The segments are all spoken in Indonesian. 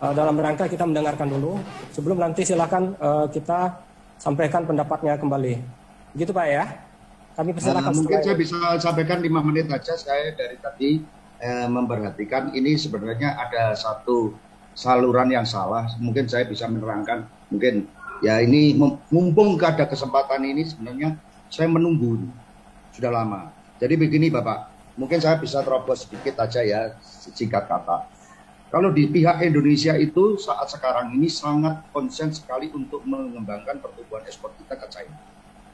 dalam rangka kita mendengarkan dulu sebelum nanti silakan kita sampaikan pendapatnya kembali. Gitu Pak ya. Kami persilakan. Mungkin saya bisa sampaikan 5 menit saja. Saya dari tadi memperhatikan ini sebenarnya ada satu saluran yang salah. Mungkin saya bisa menerangkan. Mungkin ya ini mumpung ada kesempatan ini sebenarnya saya menunggu sudah lama. Jadi begini Bapak, mungkin saya bisa terobos sedikit aja ya, singkat kata. Kalau di pihak Indonesia itu saat sekarang ini sangat konsen sekali untuk mengembangkan pertumbuhan ekspor kita ke China.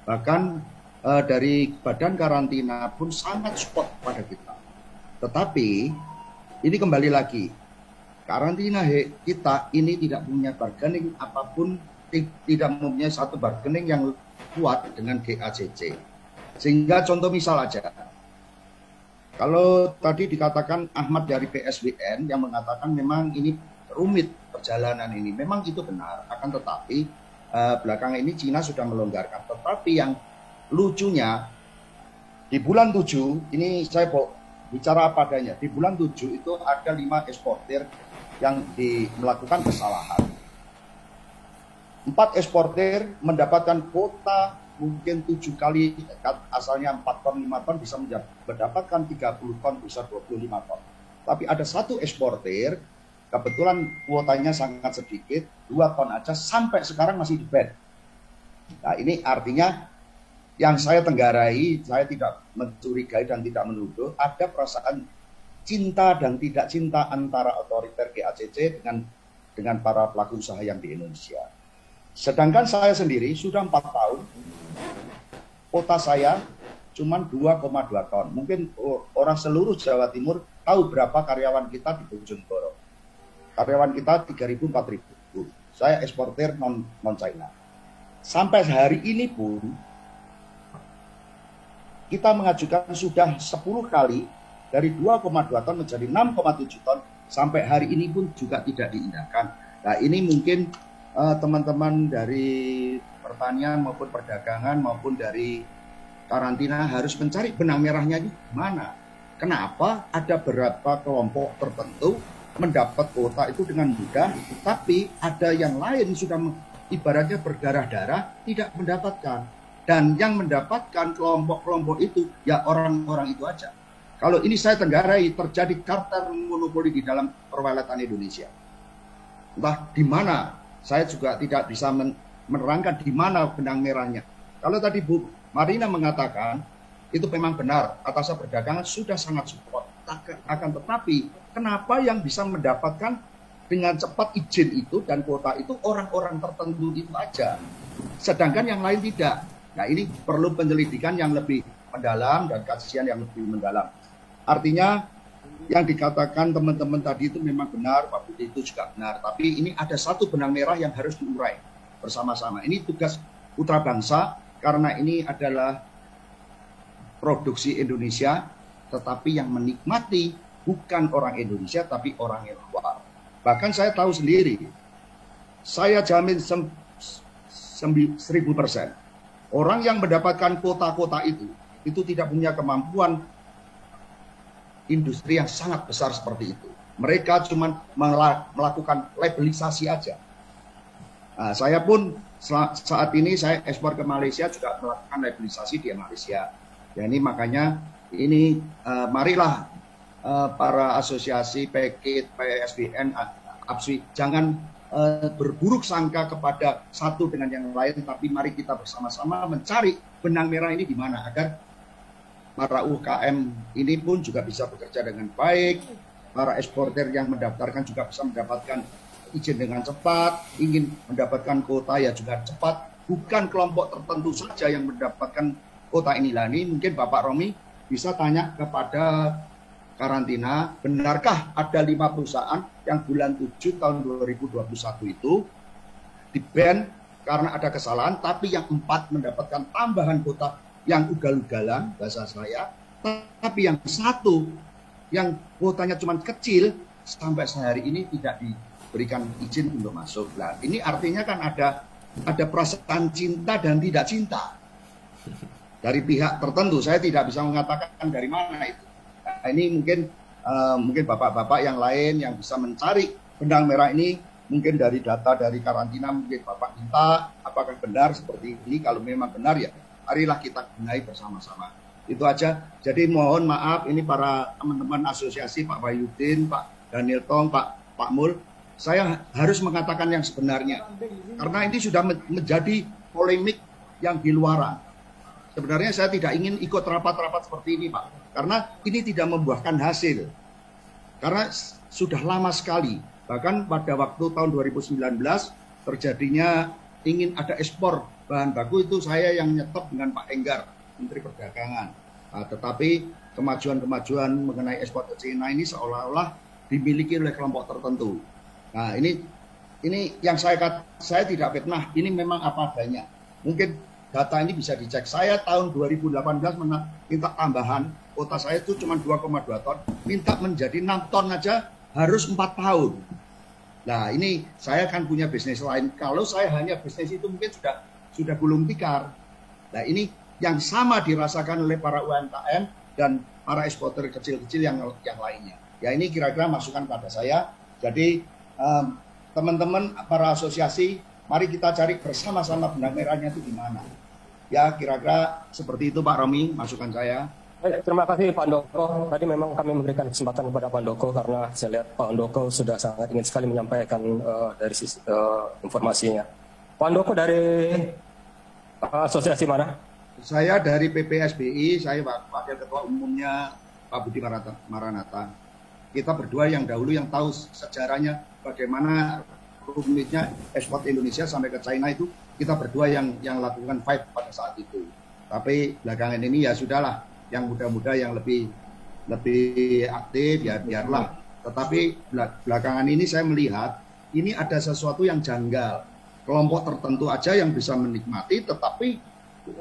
Bahkan dari badan karantina pun sangat support pada kita. Tetapi ini kembali lagi, karantina kita ini tidak punya bargaining apapun, tidak mempunyai satu bargaining yang kuat dengan GACC. Sehingga contoh misal aja, kalau tadi dikatakan Ahmad dari PSBN yang mengatakan memang ini rumit perjalanan ini, memang itu benar. Akan tetapi belakangan ini Cina sudah melonggarkan. Tetapi yang lucunya di bulan 7, ini saya bicara apa adanya, di bulan 7 itu ada 5 eksportir yang melakukan kesalahan. 4 eksportir mendapatkan kuota mungkin 7 kali, asalnya 4 ton, 5 ton bisa mendapatkan 30 ton, bisa 25 ton. Tapi ada satu eksportir, kebetulan kuotanya sangat sedikit, 2 ton aja, sampai sekarang masih di-ban. Nah ini artinya, yang saya tenggarai, saya tidak mencurigai dan tidak menuduh, ada perasaan cinta dan tidak cinta antara otoriter GACC dengan para pelaku usaha yang di Indonesia. Sedangkan saya sendiri sudah 4 tahun, kuota saya cuma 2,2 ton. Mungkin orang seluruh Jawa Timur tahu berapa karyawan kita di Bojonegoro. Karyawan kita 3.000, 4.000. Saya eksportir non-China. Sampai hari ini pun, kita mengajukan sudah 10 kali, dari 2,2 ton menjadi 6,7 ton, sampai hari ini pun juga tidak diindahkan. Nah ini mungkin teman-teman dari pertanian maupun perdagangan maupun dari karantina harus mencari benang merahnya di mana. Kenapa ada beberapa kelompok tertentu mendapat kuota itu dengan mudah, tapi ada yang lain sudah ibaratnya berdarah-darah tidak mendapatkan. Dan yang mendapatkan kelompok-kelompok itu ya orang-orang itu aja. Kalau ini saya tenggarai terjadi kartel monopoli di dalam perwelatan Indonesia. Entah di mana. Saya juga tidak bisa menerangkan di mana benang merahnya. Kalau tadi Bu Marina mengatakan, itu memang benar, atasan perdagangan sudah sangat support. Akan tetapi, kenapa yang bisa mendapatkan dengan cepat izin itu dan kuota itu orang-orang tertentu itu aja. Sedangkan yang lain tidak. Nah ini perlu penyelidikan yang lebih mendalam dan kajian yang lebih mendalam. Artinya, yang dikatakan teman-teman tadi itu memang benar, Pak Budi itu juga benar. Tapi ini ada satu benang merah yang harus diurai bersama-sama. Ini tugas putra bangsa karena ini adalah produksi Indonesia, tetapi yang menikmati bukan orang Indonesia, tapi orang yang luar. Bahkan saya tahu sendiri, saya jamin 1000%. Orang yang mendapatkan kuota-kuota itu tidak punya kemampuan industri yang sangat besar seperti itu. Mereka cuma melakukan labelisasi aja. Nah, saya pun saat ini saya ekspor ke Malaysia juga melakukan labelisasi di Malaysia. Ya, ini makanya ini marilah para asosiasi PKIT, PSBN, APSI jangan berburuk sangka kepada satu dengan yang lain, tapi mari kita bersama-sama mencari benang merah ini di mana agar para UKM ini pun juga bisa bekerja dengan baik, para eksportir yang mendaftarkan juga bisa mendapatkan izin dengan cepat, ingin mendapatkan kuota ya juga cepat, bukan kelompok tertentu saja yang mendapatkan kuota inilah. Ini mungkin Bapak Romi bisa tanya kepada karantina, benarkah ada 5 perusahaan yang bulan 7 tahun 2021 itu di-ban karena ada kesalahan, tapi yang 4 mendapatkan tambahan kuota yang ugal-ugalan, bahasa saya, tapi yang 1 yang kuotanya cuma kecil, sampai sehari ini tidak diberikan izin untuk masuk. Nah, ini artinya kan ada perasaan cinta dan tidak cinta dari pihak tertentu. Saya tidak bisa mengatakan dari mana itu. Nah, ini mungkin bapak-bapak yang lain yang bisa mencari benang merah ini mungkin dari data dari karantina mungkin Bapak minta apakah benar seperti ini. Kalau memang benar ya marilah kita benahi bersama-sama. Itu aja. Jadi mohon maaf ini para teman-teman asosiasi, Pak Wahyudin, Pak Daniel Tong, Pak Mul, saya harus mengatakan yang sebenarnya. Karena ini sudah menjadi polemik yang di luaran. Sebenarnya saya tidak ingin ikut rapat-rapat seperti ini, Pak. Karena ini tidak membuahkan hasil. Karena sudah lama sekali. Bahkan pada waktu tahun 2019 terjadinya ingin ada ekspor bahan baku, itu saya yang nyetop dengan Pak Enggar, Menteri Perdagangan. Nah, tetapi kemajuan-kemajuan mengenai ekspor ke China ini seolah-olah dimiliki oleh kelompok tertentu. Nah, ini yang saya tidak fitnah, ini memang apa adanya. Mungkin data ini bisa dicek. Saya tahun 2018 minta tambahan, kuota saya itu cuma 2,2 ton, minta menjadi 6 ton aja harus 4 tahun. Nah, ini saya kan punya bisnis lain. Kalau saya hanya bisnis itu mungkin sudah gulung tikar. Nah, ini yang sama dirasakan oleh para UMKM dan para eksportir kecil-kecil yang lainnya. Ya, ini kira-kira masukan pada saya. Jadi teman-teman para asosiasi, mari kita cari bersama-sama benang merahnya itu di mana. Ya, kira-kira seperti itu Pak Romi, masukan saya. Baik, terima kasih Pak Handoko. Tadi memang kami memberikan kesempatan kepada Pak Handoko karena saya lihat Pak Handoko sudah sangat ingin sekali menyampaikan dari sisi informasinya. Pak Handoko dari asosiasi mana? Saya dari PPSBI, saya Wakil Ketua Umumnya Pak Budi Maranatha. Kita berdua yang dahulu yang tahu sejarahnya bagaimana rumitnya ekspor Indonesia sampai ke China itu, kita berdua yang lakukan fight pada saat itu. Tapi belakangan ini ya sudahlah, yang muda-muda yang lebih aktif ya biarlah. Tetapi belakangan ini saya melihat ini ada sesuatu yang janggal. Kelompok tertentu aja yang bisa menikmati, tetapi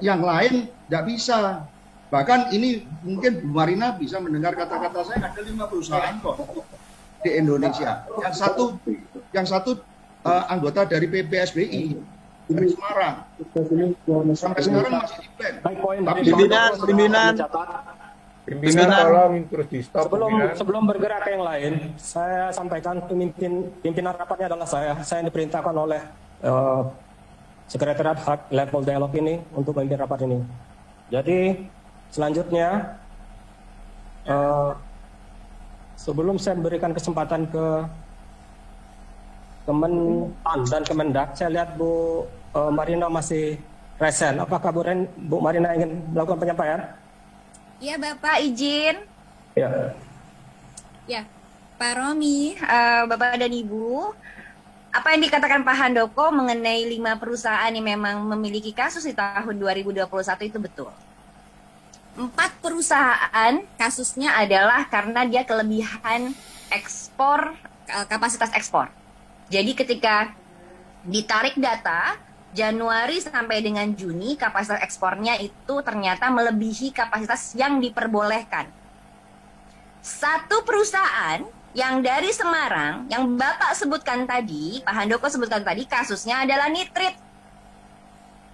yang lain tidak bisa. Bahkan ini mungkin Bu Marina bisa mendengar kata-kata saya, ada 5 perusahaan kok di Indonesia. Yang satu anggota dari PPSBI dari Semarang. Sampai sekarang masih di ban. Pimpinan tolong terus di stop. Sebelum bergerak ke yang lain, saya sampaikan pimpinan rapatnya adalah saya. Saya diperintahkan oleh Sekretariat Hak Level Dialog ini untuk memimpin rapat ini. Jadi selanjutnya sebelum saya memberikan kesempatan ke Kementan dan Kemendak, saya lihat Bu Marina masih resen. Apakah Bu Marina ingin melakukan penyampaian? Iya Bapak, izin. Ya. Ya, Pak Romi, Bapak dan Ibu, apa yang dikatakan Pak Handoko mengenai 5 perusahaan yang memang memiliki kasus di tahun 2021 itu betul. 4 perusahaan kasusnya adalah karena dia kelebihan ekspor, kapasitas ekspor. Jadi ketika ditarik data, Januari sampai dengan Juni kapasitas ekspornya itu ternyata melebihi kapasitas yang diperbolehkan. 1 perusahaan yang dari Semarang, yang Bapak sebutkan tadi, Pak Handoko sebutkan tadi, kasusnya adalah nitrit.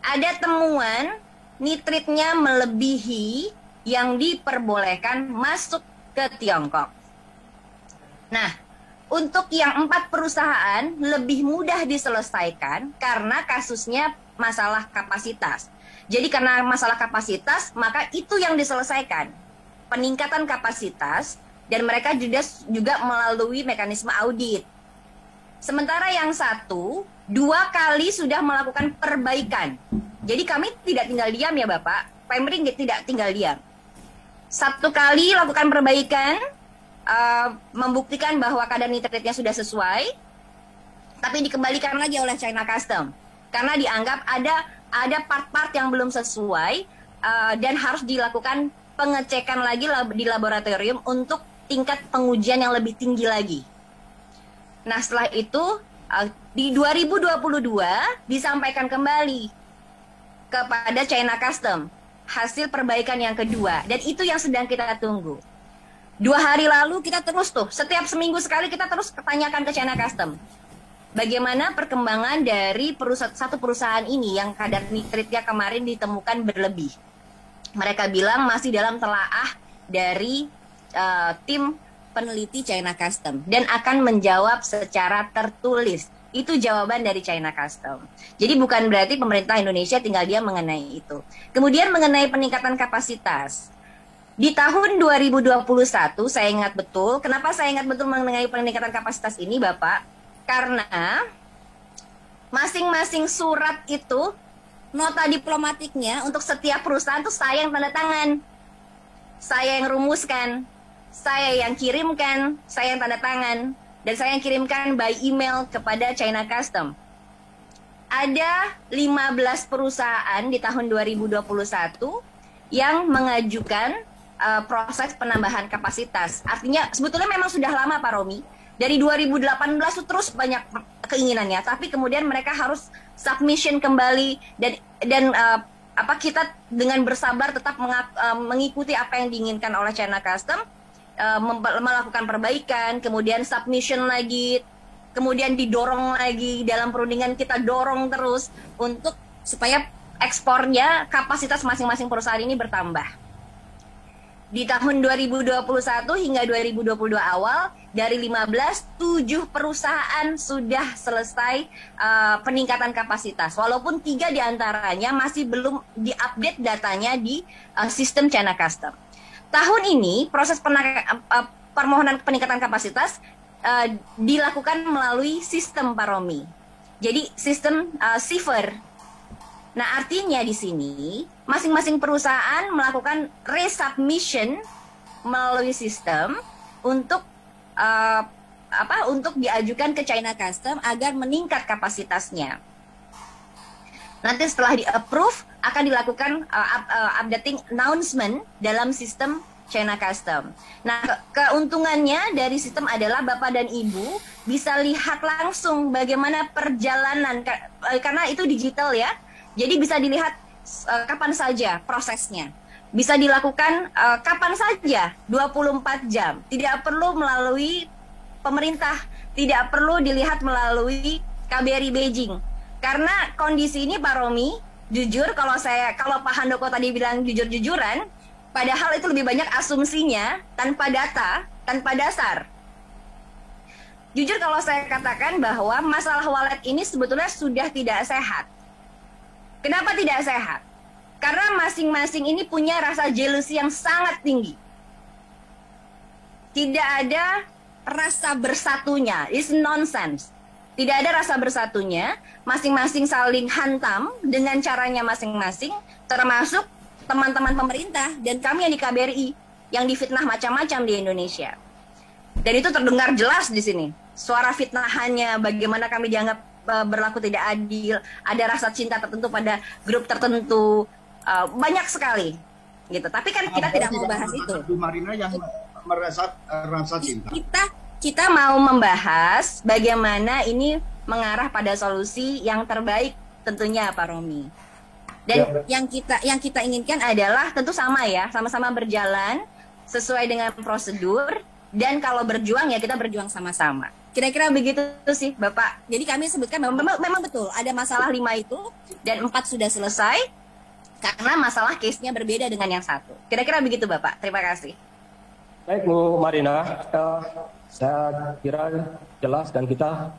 Ada temuan nitritnya melebihi yang diperbolehkan masuk ke Tiongkok. Nah, untuk yang 4 perusahaan lebih mudah diselesaikan karena kasusnya masalah kapasitas. Jadi karena masalah kapasitas, maka itu yang diselesaikan. Peningkatan kapasitas, dan mereka juga melalui mekanisme audit. Sementara yang 1, 2 kali sudah melakukan perbaikan. Jadi kami tidak tinggal diam ya Bapak, Pemri tidak tinggal diam. 1 kali lakukan perbaikan, membuktikan bahwa kadar nitritnya sudah sesuai, tapi dikembalikan lagi oleh China Custom. Karena dianggap ada part-part yang belum sesuai, dan harus dilakukan pengecekan lagi di laboratorium untuk tingkat pengujian yang lebih tinggi lagi. Nah, setelah itu di 2022 disampaikan kembali kepada China Custom hasil perbaikan yang kedua, dan itu yang sedang kita tunggu. 2 hari lalu kita terus setiap seminggu sekali kita terus tanyakan ke China Custom bagaimana perkembangan dari satu perusahaan ini yang kadar nitritnya kemarin ditemukan berlebih. Mereka bilang masih dalam telaah dari tim peneliti China Custom dan akan menjawab secara tertulis. Itu jawaban dari China Custom. Jadi bukan berarti pemerintah Indonesia tinggal diam mengenai itu. Kemudian mengenai peningkatan kapasitas. Di tahun 2021 saya ingat betul. Kenapa saya ingat betul mengenai peningkatan kapasitas ini, Bapak? Karena masing-masing surat itu nota diplomatiknya untuk setiap perusahaan itu saya yang tanda tangan. Saya yang rumuskan, saya yang kirimkan, saya yang tanda tangan, dan saya yang kirimkan by email kepada China Custom. Ada 15 perusahaan di tahun 2021 yang mengajukan proses penambahan kapasitas. Artinya sebetulnya memang sudah lama Pak Romi. Dari 2018 itu terus banyak keinginannya, tapi kemudian mereka harus submission kembali dan kita dengan bersabar tetap mengikuti apa yang diinginkan oleh China Custom, melakukan perbaikan, kemudian submission lagi, kemudian didorong lagi dalam perundingan, kita dorong terus untuk supaya ekspornya, kapasitas masing-masing perusahaan ini bertambah. Di tahun 2021 hingga 2022 awal, dari 15, 7 perusahaan sudah selesai peningkatan kapasitas. Walaupun 3 diantaranya masih belum diupdate datanya di sistem China Custom. Tahun ini, proses permohonan peningkatan kapasitas dilakukan melalui sistem Pak Romi. Jadi sistem CIFR. Nah, artinya di sini masing-masing perusahaan melakukan resubmission melalui sistem untuk untuk diajukan ke China Custom agar meningkat kapasitasnya. Nanti setelah di-approve akan dilakukan updating announcement dalam sistem China Custom. Nah, keuntungannya dari sistem adalah Bapak dan Ibu bisa lihat langsung bagaimana perjalanan, karena itu digital ya. Jadi bisa dilihat kapan saja prosesnya. Bisa dilakukan kapan saja, 24 jam. Tidak perlu melalui pemerintah, tidak perlu dilihat melalui KBRI Beijing. Karena kondisi ini Pak Romi, jujur kalau Pak Handoko tadi bilang jujur-jujuran, padahal itu lebih banyak asumsinya, tanpa data, tanpa dasar. Jujur kalau saya katakan bahwa masalah wallet ini sebetulnya sudah tidak sehat. Kenapa tidak sehat? Karena masing-masing ini punya rasa jealousy yang sangat tinggi. Tidak ada rasa bersatunya. It's nonsense. Tidak ada rasa bersatunya. Masing-masing saling hantam dengan caranya masing-masing, termasuk teman-teman pemerintah dan kami yang di KBRI yang difitnah macam-macam di Indonesia. Dan itu terdengar jelas di sini. Suara fitnahannya, bagaimana kami dianggap berlaku tidak adil, ada rasa cinta tertentu pada grup tertentu, banyak sekali gitu. Tapi kan kita tidak mau bahas itu. Bu Marina yang merasa cinta. Kita mau membahas bagaimana ini mengarah pada solusi yang terbaik tentunya Pak Romi. Dan yang kita inginkan adalah tentu sama ya, sama-sama berjalan sesuai dengan prosedur, dan kalau berjuang ya kita berjuang sama-sama. Kira-kira begitu sih Bapak. Jadi kami sebutkan memang betul ada masalah 5 itu dan 4 sudah selesai karena masalah case-nya berbeda dengan yang 1. Kira-kira begitu Bapak. Terima kasih. Baik Bu Marina, saya kira jelas dan kita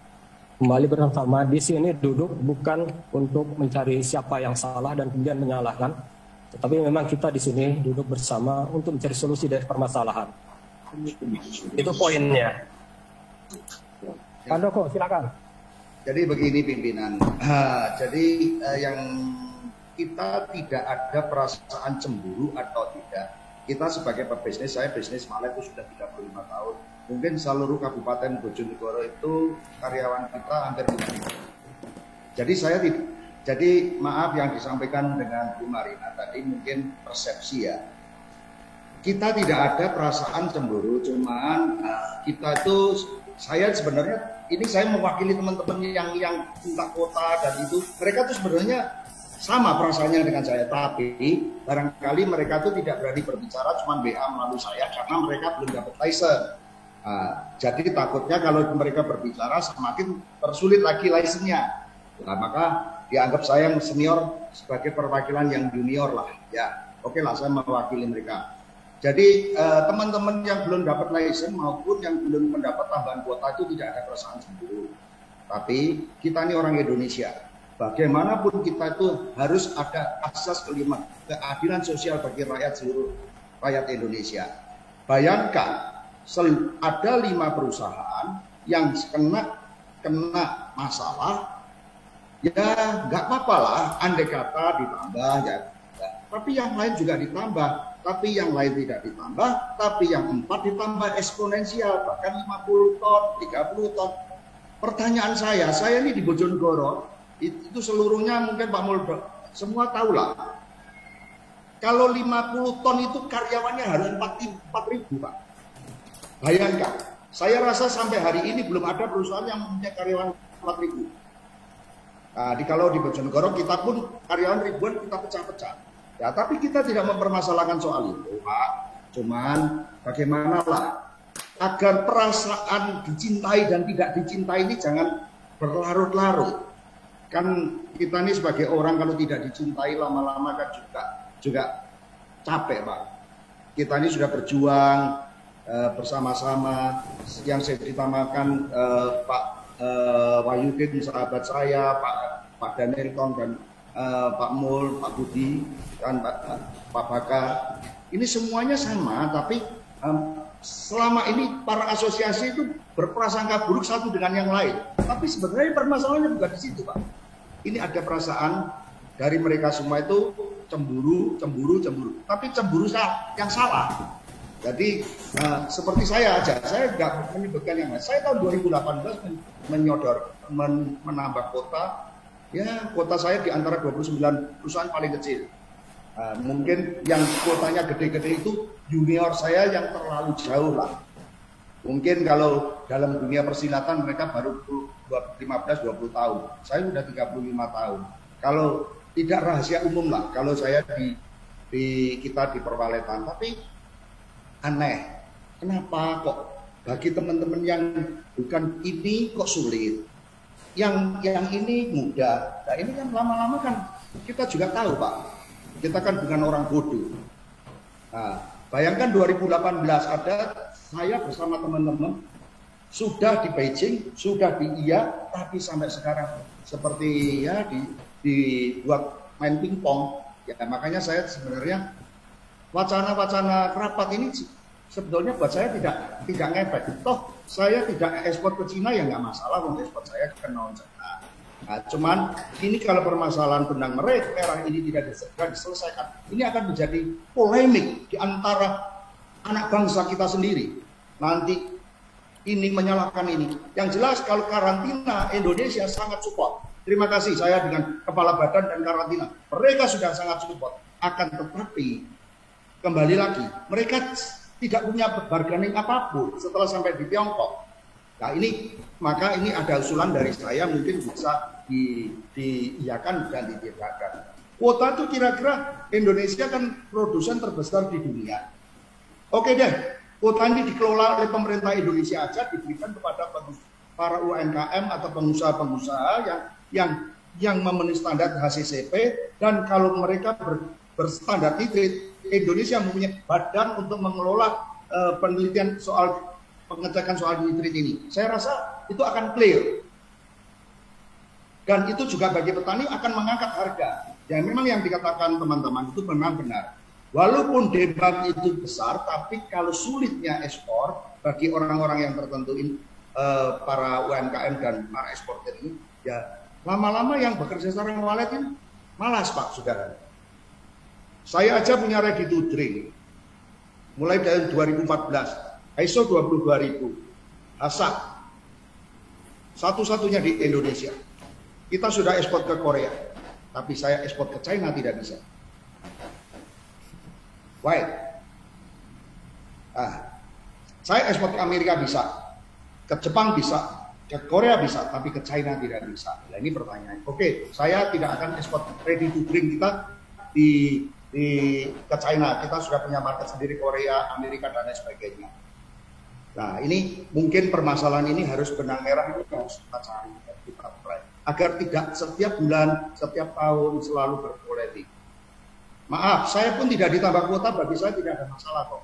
kembali bersama di sini duduk bukan untuk mencari siapa yang salah dan kemudian menyalahkan, tetapi memang kita di sini duduk bersama untuk mencari solusi dari permasalahan. Itu poinnya. Pak Handoko, silakan. Jadi begini pimpinan. Jadi yang kita tidak ada perasaan cemburu atau tidak. Kita sebagai pebisnis, saya bisnis Malet itu sudah 35 tahun. Mungkin seluruh Kabupaten Bojonegoro itu karyawan kita hampir 5.000. Jadi maaf yang disampaikan dengan Bu Marina tadi mungkin persepsi ya. Kita tidak ada perasaan cemburu, cuman kita itu, saya sebenarnya ini saya mewakili teman-teman yang minta kuota dan itu, mereka tuh sebenarnya sama perasaannya dengan saya, tapi barangkali mereka tuh tidak berani berbicara, cuma WA melalui saya karena mereka belum dapat license. Jadi takutnya kalau mereka berbicara semakin tersulit lagi license-nya. Nah, maka dianggap saya yang senior sebagai perwakilan yang junior lah, ya. Oke lah, saya mewakili mereka. Jadi teman-teman yang belum dapat license maupun yang belum mendapat tambahan kuota itu tidak ada perasaan cemburu. Tapi kita ini orang Indonesia. Bagaimanapun kita itu harus ada asas kelima, keadilan sosial bagi rakyat seluruh rakyat Indonesia. Bayangkan ada 5 perusahaan yang kena masalah, ya nggak apa-apa lah, andai kata ditambah ya. Tapi yang lain juga ditambah, tapi yang lain tidak ditambah, tapi yang 4 ditambah eksponensial, bahkan 50 ton, 30 ton. Pertanyaan saya ini di Bojonegoro, itu seluruhnya mungkin Pak Muldo semua tahu lah. Kalau 50 ton itu karyawannya harus 4.000 Pak. Bayangkan, saya rasa sampai hari ini belum ada perusahaan yang mempunyai karyawan 4.000. Nah, kalau di Bojonegoro kita pun karyawan ribuan kita pecah-pecah. Ya, tapi kita tidak mempermasalahkan soal itu Pak. Cuman bagaimana lah agar perasaan dicintai dan tidak dicintai ini jangan berlarut-larut. Kan kita ini sebagai orang kalau tidak dicintai lama-lama kan juga capek Pak. Kita ini sudah berjuang bersama-sama, yang saya ditamakan Pak Wahyudin sahabat saya, Pak Danilton dan Pak Mul, Pak Budi dan Pak Baka. Ini semuanya sama, tapi selama ini para asosiasi itu berprasangka buruk satu dengan yang lain. Tapi sebenarnya permasalahannya bukan di situ Pak. Ini ada perasaan dari mereka semua itu cemburu. Tapi cemburu yang salah. Jadi seperti saya aja, saya nggak menyebutkan yang lain. Saya tahun 2018 menambah kota. Ya, kota saya di antara 29 perusahaan paling kecil. Mungkin yang kotanya gede-gede itu junior saya yang terlalu jauh lah. Mungkin kalau dalam dunia persilatan mereka baru 15-20 tahun. Saya sudah 35 tahun. Kalau tidak rahasia umum lah, kalau saya kita di perwaletan. Tapi aneh, kenapa kok bagi teman-teman yang bukan ini kok sulit? Yang ini mudah. Nah ini kan lama-lama kan kita juga tahu Pak. Kita kan bukan orang bodoh. Nah, bayangkan 2018 ada saya bersama teman-teman sudah di Beijing, sudah di IA, tapi sampai sekarang seperti ya dibuat main pingpong. Ya makanya saya sebenarnya wacana-wacana rapat ini sebetulnya buat saya tidak ngefek. Toh saya tidak ekspor ke Cina ya nggak masalah, untuk ekspor saya ke non-Cina. Nah, cuman ini kalau permasalahan benang merah ini tidak diselesaikan, ini akan menjadi polemik di antara anak bangsa kita sendiri. Nanti ini menyalahkan ini. Yang jelas kalau karantina Indonesia sangat support. Terima kasih saya dengan kepala badan dan karantina. Mereka sudah sangat support. Akan tetapi kembali lagi mereka tidak punya bargaining apapun setelah sampai di Tiongkok. Nah ini maka ini ada usulan dari saya mungkin bisa diiyakan dan ditidakkan. Kuota itu kira-kira Indonesia kan produsen terbesar di dunia. Oke deh, kuota ini dikelola oleh pemerintah Indonesia aja, diberikan kepada para UMKM atau pengusaha-pengusaha yang memenuhi standar HACCP, dan kalau mereka berstandar nitrit, Indonesia mempunyai badan untuk mengelola penelitian soal pengecekan soal nitrit ini. Saya rasa itu akan clear. Dan itu juga bagi petani akan mengangkat harga. Ya memang yang dikatakan teman-teman itu memang benar. Walaupun demand itu besar, tapi kalau sulitnya ekspor bagi orang-orang yang tertentu para UMKM dan para eksportir ini, ya lama-lama yang bekerja secara walet ini malas Pak, saudara. Saya aja punya ready to drink. Mulai dari 2014, ISO 22000, HACCP, satu-satunya di Indonesia. Kita sudah ekspor ke Korea, tapi saya ekspor ke China tidak bisa. Why? Saya ekspor ke Amerika bisa, ke Jepang bisa, ke Korea bisa, tapi ke China tidak bisa. Nah, ini pertanyaan. Oke, saya tidak akan ekspor ready to drink kita ke China. Kita sudah punya market sendiri, Korea, Amerika dan lain sebagainya. Nah, ini mungkin permasalahan ini harus benang merah ini harus kita cari, kita try, agar tidak setiap bulan, setiap tahun selalu berpolemik. Maaf, saya pun tidak ditambah kuota, bagi saya tidak ada masalah kok.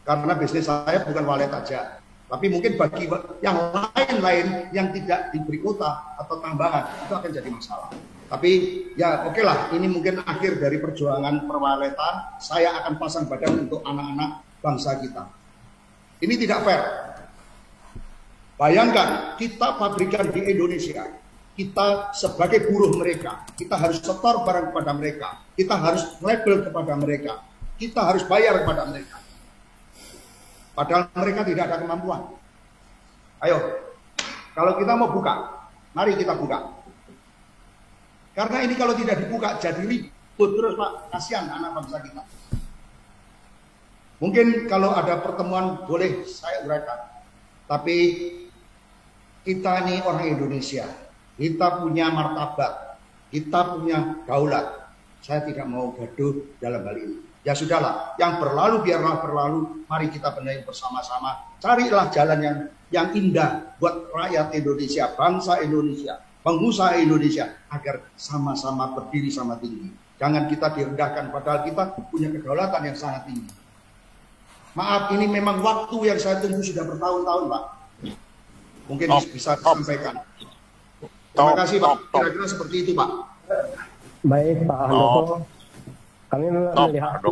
karena bisnis saya bukan walet aja. Tapi mungkin bagi yang lain-lain yang tidak diberi kuota atau tambahan, itu akan jadi masalah. Tapi ya oke lah, ini mungkin akhir dari perjuangan perwaletan. Saya akan pasang badan untuk anak-anak bangsa kita. Ini tidak fair. Bayangkan, kita pabrikan di Indonesia. Kita sebagai buruh mereka, kita harus setor barang kepada mereka, kita harus label kepada mereka, kita harus bayar kepada mereka. Padahal mereka tidak ada kemampuan. Ayo, kalau kita mau buka, mari kita buka. Karena ini kalau tidak dibuka jadi ribut terus Pak, kasihan anak bangsa kita. Mungkin kalau ada pertemuan boleh saya uraikan. Tapi kita ini orang Indonesia. Kita punya martabat, kita punya daulat. Saya tidak mau gaduh dalam hal ini. Ya sudahlah, yang berlalu biarlah berlalu. Mari kita benahi bersama-sama. Carilah jalan yang indah buat rakyat Indonesia, bangsa Indonesia, pengusaha Indonesia, agar sama-sama berdiri sama tinggi. Jangan kita direndahkan, padahal kita punya kedaulatan yang sangat tinggi. Maaf, ini memang waktu yang saya tunggu sudah bertahun-tahun, Pak. Mungkin bisa disampaikan. Terima kasih Pak, kira-kira seperti itu Pak. Baik Pak Handoko, kami melihat